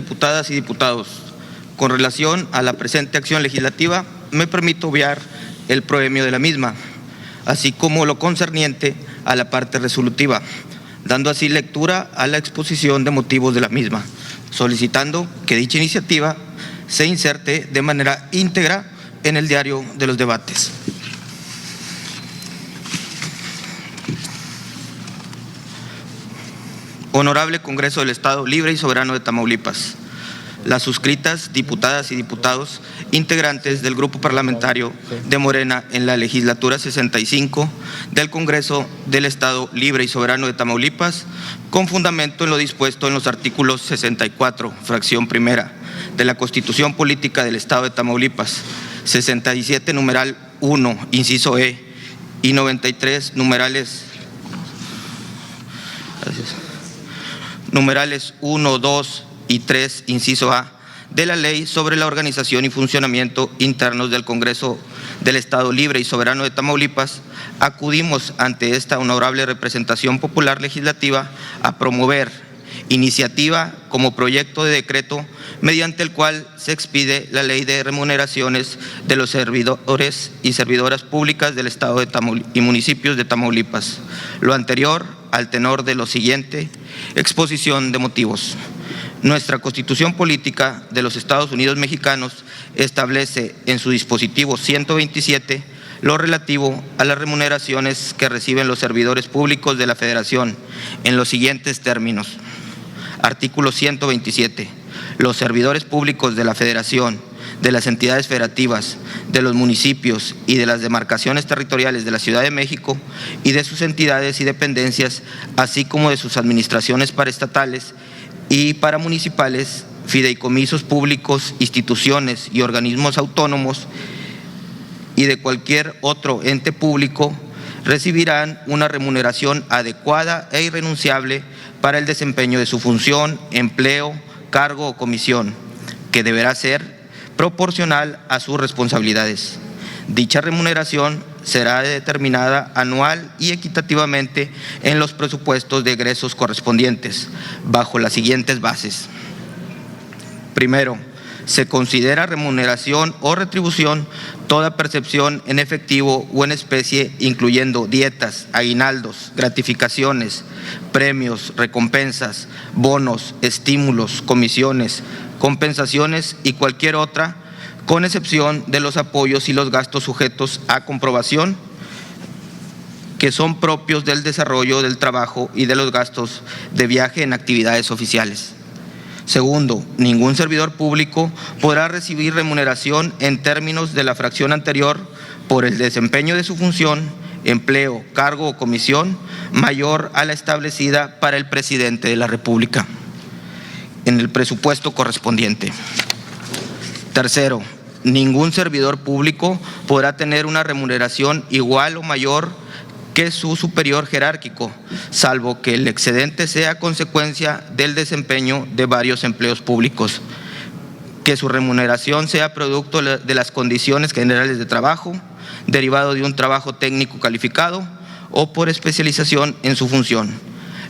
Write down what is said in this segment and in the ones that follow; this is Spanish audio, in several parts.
Diputadas y diputados, con relación a la presente acción legislativa, me permito obviar el proemio de la misma, así como lo concerniente a la parte resolutiva, dando así lectura a la exposición de motivos de la misma, solicitando que dicha iniciativa se inserte de manera íntegra en el diario de los debates. Honorable Congreso del Estado Libre y Soberano de Tamaulipas, las suscritas diputadas y diputados integrantes del Grupo Parlamentario de Morena en la legislatura 65 del Congreso del Estado Libre y Soberano de Tamaulipas, con fundamento en lo dispuesto en los artículos 64, fracción primera, de la Constitución Política del Estado de Tamaulipas, 67, numeral 1, inciso E, y 93, numerales 1, 2 y 3, inciso A, de la Ley sobre la organización y funcionamiento internos del Congreso del Estado Libre y Soberano de Tamaulipas, acudimos ante esta honorable representación popular legislativa a promover iniciativa como proyecto de decreto mediante el cual se expide la Ley de Remuneraciones de los servidores y servidoras públicas del Estado y municipios de Tamaulipas. Lo anterior al tenor de lo siguiente, exposición de motivos. Nuestra Constitución Política de los Estados Unidos Mexicanos establece en su dispositivo 127 lo relativo a las remuneraciones que reciben los servidores públicos de la Federación en los siguientes términos. Artículo 127. Los servidores públicos de la Federación, de las entidades federativas, de los municipios y de las demarcaciones territoriales de la Ciudad de México y de sus entidades y dependencias, así como de sus administraciones paraestatales y paramunicipales, fideicomisos públicos, instituciones y organismos autónomos y de cualquier otro ente público, recibirán una remuneración adecuada e irrenunciable para el desempeño de su función, empleo, cargo o comisión, que deberá ser proporcional a sus responsabilidades. Dicha remuneración será determinada anual y equitativamente en los presupuestos de egresos correspondientes, bajo las siguientes bases. Primero, se considera remuneración o retribución toda percepción en efectivo o en especie, incluyendo dietas, aguinaldos, gratificaciones, premios, recompensas, bonos, estímulos, comisiones, compensaciones y cualquier otra, con excepción de los apoyos y los gastos sujetos a comprobación, que son propios del desarrollo del trabajo y de los gastos de viaje en actividades oficiales. Segundo, ningún servidor público podrá recibir remuneración en términos de la fracción anterior por el desempeño de su función, empleo, cargo o comisión mayor a la establecida para el presidente de la República en el presupuesto correspondiente. Tercero, ningún servidor público podrá tener una remuneración igual o mayor que su superior jerárquico, salvo que el excedente sea consecuencia del desempeño de varios empleos públicos, que su remuneración sea producto de las condiciones generales de trabajo, derivado de un trabajo técnico calificado o por especialización en su función.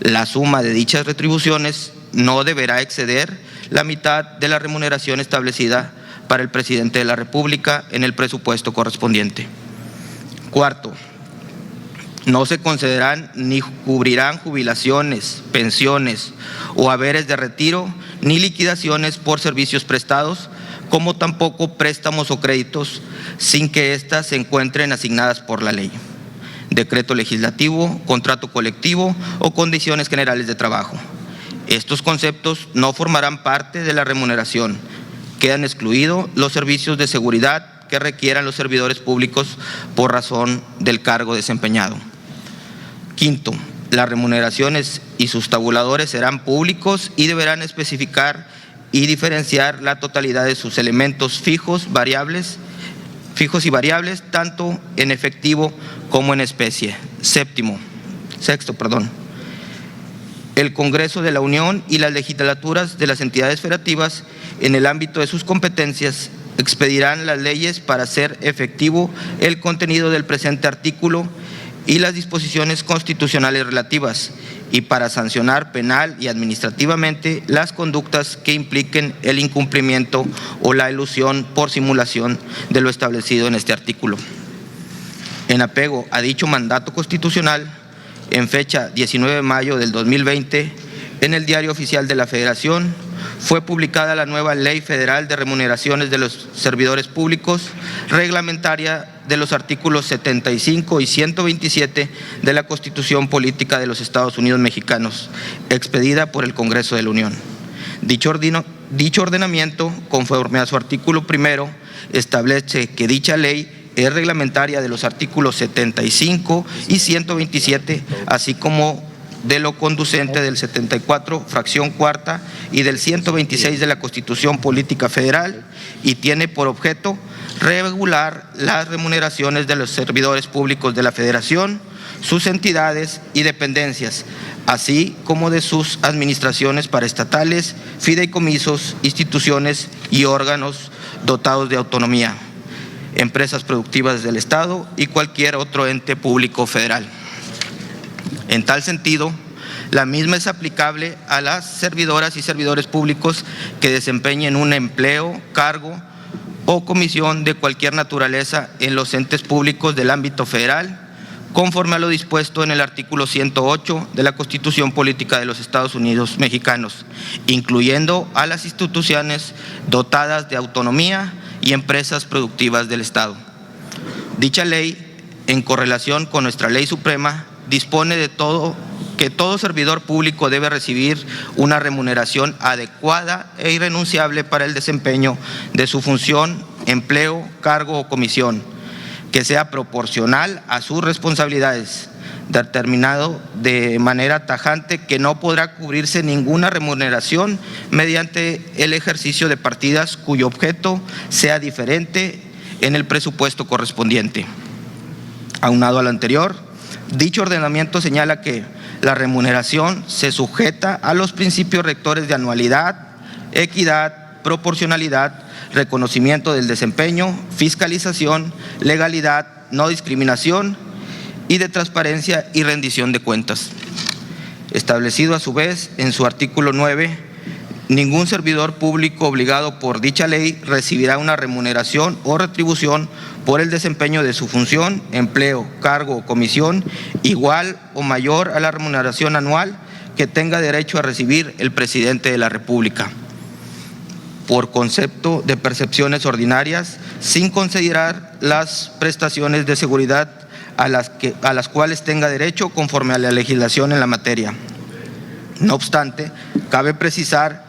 La suma de dichas retribuciones no deberá exceder la mitad de la remuneración establecida para el presidente de la República en el presupuesto correspondiente. Cuarto, no se concederán ni cubrirán jubilaciones, pensiones o haberes de retiro, ni liquidaciones por servicios prestados, como tampoco préstamos o créditos, sin que éstas se encuentren asignadas por la ley, decreto legislativo, contrato colectivo o condiciones generales de trabajo. Estos conceptos no formarán parte de la remuneración. Quedan excluidos los servicios de seguridad que requieran los servidores públicos por razón del cargo desempeñado. Quinto, las remuneraciones y sus tabuladores serán públicos y deberán especificar y diferenciar la totalidad de sus elementos fijos y variables, tanto en efectivo como en especie. Sexto, el Congreso de la Unión y las legislaturas de las entidades federativas, en el ámbito de sus competencias, expedirán las leyes para hacer efectivo el contenido del presente artículo y las disposiciones constitucionales relativas, y para sancionar penal y administrativamente las conductas que impliquen el incumplimiento o la elusión por simulación de lo establecido en este artículo. En apego a dicho mandato constitucional, en fecha 19 de mayo del 2020, en el Diario Oficial de la Federación, fue publicada la nueva Ley Federal de Remuneraciones de los Servidores Públicos, reglamentaria de los artículos 75 y 127 de la Constitución Política de los Estados Unidos Mexicanos, expedida por el Congreso de la Unión. Dicho ordenamiento, conforme a su artículo primero, establece que dicha ley es reglamentaria de los artículos 75 y 127, así como de lo conducente del 74, fracción cuarta, y del 126 de la Constitución Política Federal, y tiene por objeto regular las remuneraciones de los servidores públicos de la Federación, sus entidades y dependencias, así como de sus administraciones paraestatales, fideicomisos, instituciones y órganos dotados de autonomía, empresas productivas del Estado y cualquier otro ente público federal. En tal sentido, la misma es aplicable a las servidoras y servidores públicos que desempeñen un empleo, cargo o comisión de cualquier naturaleza en los entes públicos del ámbito federal, conforme a lo dispuesto en el artículo 108 de la Constitución Política de los Estados Unidos Mexicanos, incluyendo a las instituciones dotadas de autonomía y empresas productivas del Estado. Dicha ley, en correlación con nuestra Ley Suprema, dispone de que todo servidor público debe recibir una remuneración adecuada e irrenunciable para el desempeño de su función, empleo, cargo o comisión, que sea proporcional a sus responsabilidades, determinado de manera tajante que no podrá cubrirse ninguna remuneración mediante el ejercicio de partidas cuyo objeto sea diferente en el presupuesto correspondiente. Aunado a lo anterior, dicho ordenamiento señala que la remuneración se sujeta a los principios rectores de anualidad, equidad, proporcionalidad, reconocimiento del desempeño, fiscalización, legalidad, no discriminación y de transparencia y rendición de cuentas. Establecido a su vez en su artículo 9, ningún servidor público obligado por dicha ley recibirá una remuneración o retribución por el desempeño de su función, empleo, cargo o comisión igual o mayor a la remuneración anual que tenga derecho a recibir el presidente de la República, por concepto de percepciones ordinarias, sin considerar las prestaciones de seguridad a las cuales tenga derecho conforme a la legislación en la materia. No obstante, cabe precisar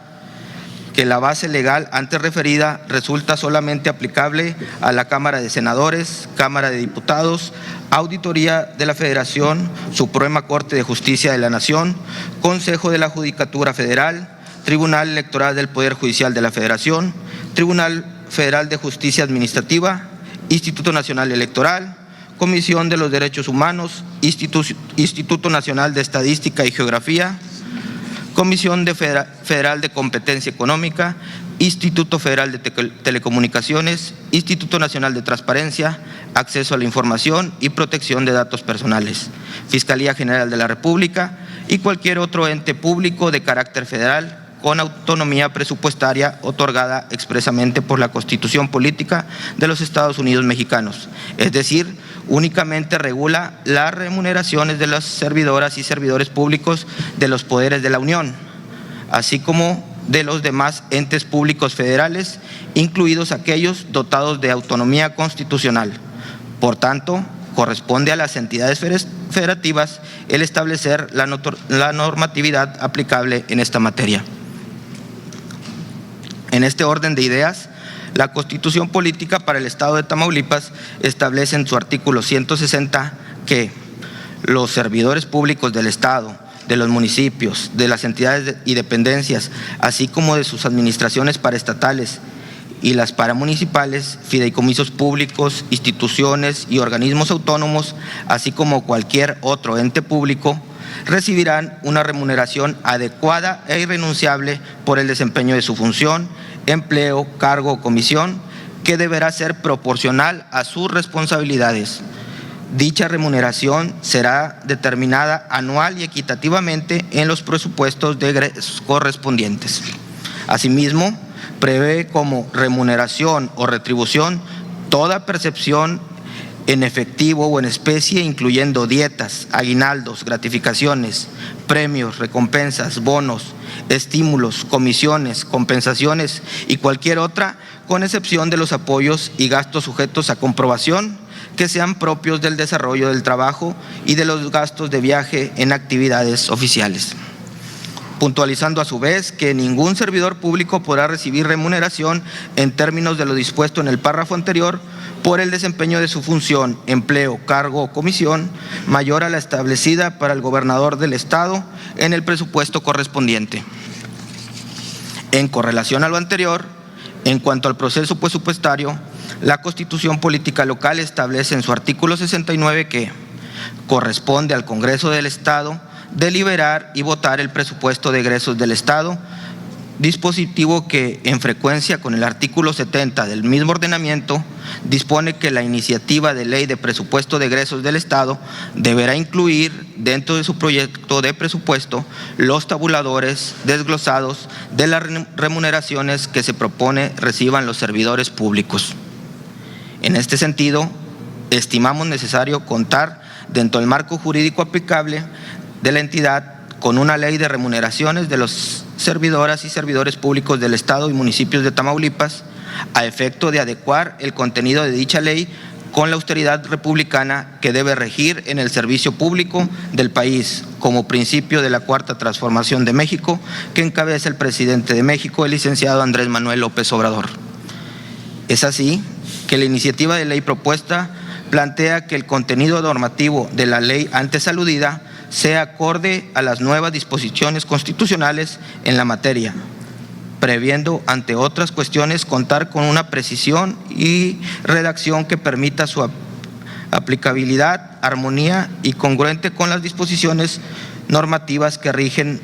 que la base legal antes referida resulta solamente aplicable a la Cámara de Senadores, Cámara de Diputados, Auditoría de la Federación, Suprema Corte de Justicia de la Nación, Consejo de la Judicatura Federal, Tribunal Electoral del Poder Judicial de la Federación, Tribunal Federal de Justicia Administrativa, Instituto Nacional Electoral, Comisión de los Derechos Humanos, Instituto Nacional de Estadística y Geografía, Comisión Federal de Competencia Económica, Instituto Federal de Telecomunicaciones, Instituto Nacional de Transparencia, Acceso a la Información y Protección de Datos Personales, Fiscalía General de la República y cualquier otro ente público de carácter federal con autonomía presupuestaria otorgada expresamente por la Constitución Política de los Estados Unidos Mexicanos, es decir, únicamente regula las remuneraciones de las servidoras y servidores públicos de los poderes de la Unión, así como de los demás entes públicos federales, incluidos aquellos dotados de autonomía constitucional. Por tanto, corresponde a las entidades federativas el establecer la normatividad aplicable en esta materia. En este orden de ideas, la Constitución Política para el Estado de Tamaulipas establece en su artículo 160 que los servidores públicos del Estado, de los municipios, de las entidades y dependencias, así como de sus administraciones paraestatales y las paramunicipales, fideicomisos públicos, instituciones y organismos autónomos, así como cualquier otro ente público, recibirán una remuneración adecuada e irrenunciable por el desempeño de su función, empleo, cargo o comisión, que deberá ser proporcional a sus responsabilidades, Dicha remuneración será determinada anual y equitativamente en los presupuestos de egresos correspondientes. Asimismo, prevé como remuneración o retribución toda percepción en efectivo o en especie, incluyendo dietas, aguinaldos, gratificaciones, premios, recompensas, bonos, estímulos, comisiones, compensaciones y cualquier otra, con excepción de los apoyos y gastos sujetos a comprobación que sean propios del desarrollo del trabajo y de los gastos de viaje en actividades oficiales. Puntualizando a su vez que ningún servidor público podrá recibir remuneración en términos de lo dispuesto en el párrafo anterior por el desempeño de su función, empleo, cargo o comisión mayor a la establecida para el gobernador del Estado en el presupuesto correspondiente. En correlación a lo anterior, en cuanto al proceso presupuestario, la Constitución Política Local establece en su artículo 69 que corresponde al Congreso del Estado deliberar y votar el presupuesto de egresos del Estado, dispositivo que, en frecuencia con el artículo 70 del mismo ordenamiento, dispone que la iniciativa de ley de presupuesto de egresos del Estado deberá incluir dentro de su proyecto de presupuesto los tabuladores desglosados de las remuneraciones que se propone reciban los servidores públicos. En este sentido, estimamos necesario contar dentro del marco jurídico aplicable de la entidad con una ley de remuneraciones de los servidoras y servidores públicos del Estado y municipios de Tamaulipas, a efecto de adecuar el contenido de dicha ley con la austeridad republicana que debe regir en el servicio público del país, como principio de la Cuarta Transformación de México que encabeza el presidente de México, el licenciado Andrés Manuel López Obrador. Es así que la iniciativa de ley propuesta plantea que el contenido normativo de la ley antes aludida sea acorde a las nuevas disposiciones constitucionales en la materia, previendo, entre otras cuestiones, contar con una precisión y redacción que permita su aplicabilidad, armonía y congruente con las disposiciones normativas que rigen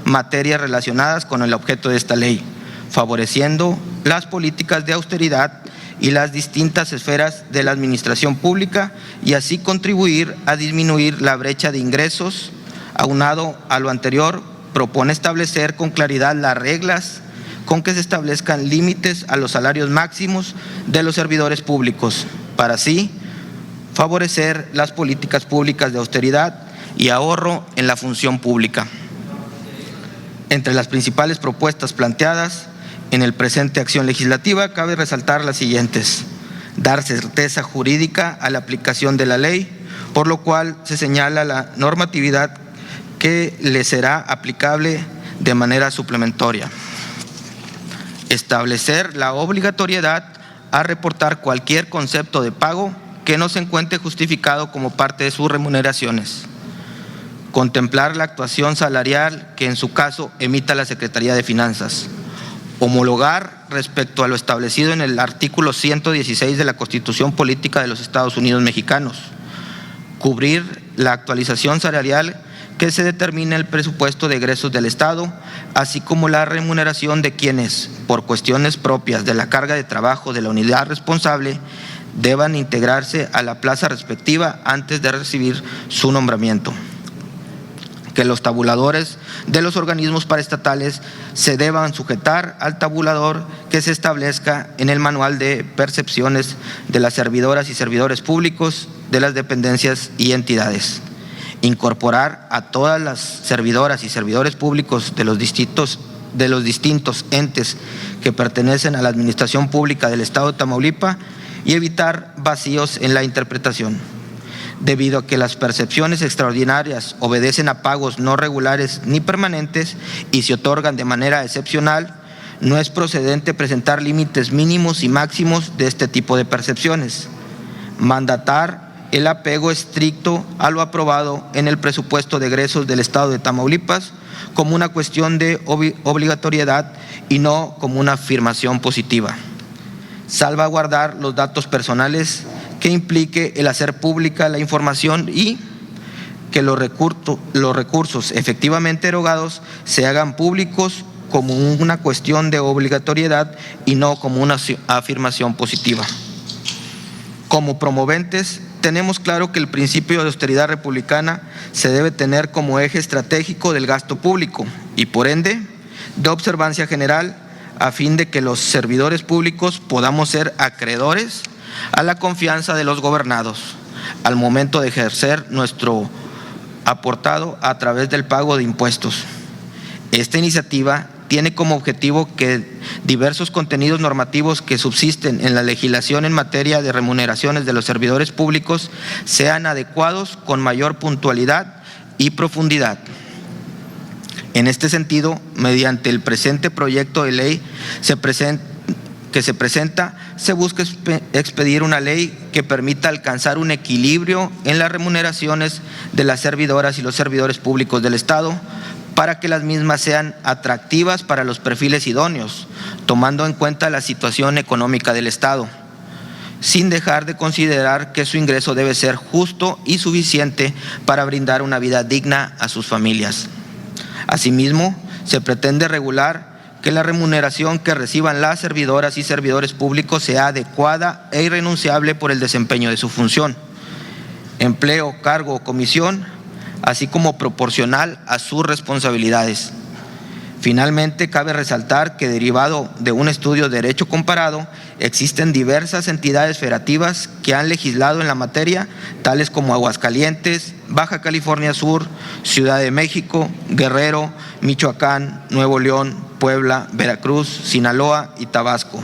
materias relacionadas con el objeto de esta ley, favoreciendo las políticas de austeridad y las distintas esferas de la administración pública y así contribuir a disminuir la brecha de ingresos. Aunado a lo anterior, propone establecer con claridad las reglas con que se establezcan límites a los salarios máximos de los servidores públicos, para así favorecer las políticas públicas de austeridad y ahorro en la función pública. Entre las principales propuestas planteadas en el presente acción legislativa, cabe resaltar las siguientes: dar certeza jurídica a la aplicación de la ley, por lo cual se señala la normatividad que le será aplicable de manera suplementaria. Establecer la obligatoriedad a reportar cualquier concepto de pago que no se encuentre justificado como parte de sus remuneraciones. Contemplar la actuación salarial que en su caso emita la Secretaría de Finanzas. Homologar respecto a lo establecido en el artículo 116 de la Constitución Política de los Estados Unidos Mexicanos. Cubrir la actualización salarial que se determine el presupuesto de egresos del Estado, así como la remuneración de quienes, por cuestiones propias de la carga de trabajo de la unidad responsable, deban integrarse a la plaza respectiva antes de recibir su nombramiento. Que los tabuladores de los organismos paraestatales se deban sujetar al tabulador que se establezca en el manual de percepciones de las servidoras y servidores públicos de las dependencias y entidades. Incorporar a todas las servidoras y servidores públicos de los distintos entes que pertenecen a la administración pública del Estado de Tamaulipas y evitar vacíos en la interpretación. Debido a que las percepciones extraordinarias obedecen a pagos no regulares ni permanentes y se otorgan de manera excepcional, no es procedente presentar límites mínimos y máximos de este tipo de percepciones. Mandatar el apego estricto a lo aprobado en el presupuesto de egresos del Estado de Tamaulipas como una cuestión de obligatoriedad y no como una afirmación positiva. Salvaguardar los datos personales que implique el hacer pública la información y que los recursos efectivamente erogados se hagan públicos como una cuestión de obligatoriedad y no como una afirmación positiva. Como promoventes, tenemos claro que el principio de austeridad republicana se debe tener como eje estratégico del gasto público y, por ende, de observancia general, a fin de que los servidores públicos podamos ser acreedores a la confianza de los gobernados al momento de ejercer nuestro aportado a través del pago de impuestos. Esta iniciativa tiene como objetivo que diversos contenidos normativos que subsisten en la legislación en materia de remuneraciones de los servidores públicos sean adecuados con mayor puntualidad y profundidad. En este sentido, mediante el presente proyecto de ley que se presenta, se busca expedir una ley que permita alcanzar un equilibrio en las remuneraciones de las servidoras y los servidores públicos del Estado, para que las mismas sean atractivas para los perfiles idóneos, tomando en cuenta la situación económica del Estado, sin dejar de considerar que su ingreso debe ser justo y suficiente para brindar una vida digna a sus familias. Asimismo, se pretende regular que la remuneración que reciban las servidoras y servidores públicos sea adecuada e irrenunciable por el desempeño de su función, empleo, cargo o comisión, así como proporcional a sus responsabilidades. Finalmente, cabe resaltar que, derivado de un estudio de derecho comparado, existen diversas entidades federativas que han legislado en la materia, tales como Aguascalientes, Baja California Sur, Ciudad de México, Guerrero, Michoacán, Nuevo León, Puebla, Veracruz, Sinaloa y Tabasco.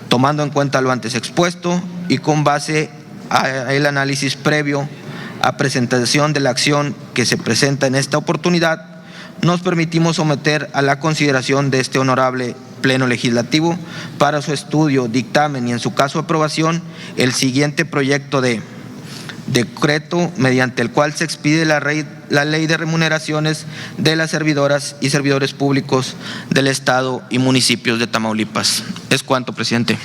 Tomando en cuenta lo antes expuesto y con base al análisis previo a presentación de la acción que se presenta en esta oportunidad, nos permitimos someter a la consideración de este honorable Pleno Legislativo para su estudio, dictamen y, en su caso, aprobación, el siguiente proyecto de decreto mediante el cual se expide la ley de remuneraciones de las servidoras y servidores públicos del Estado y municipios de Tamaulipas. Es cuanto, presidente.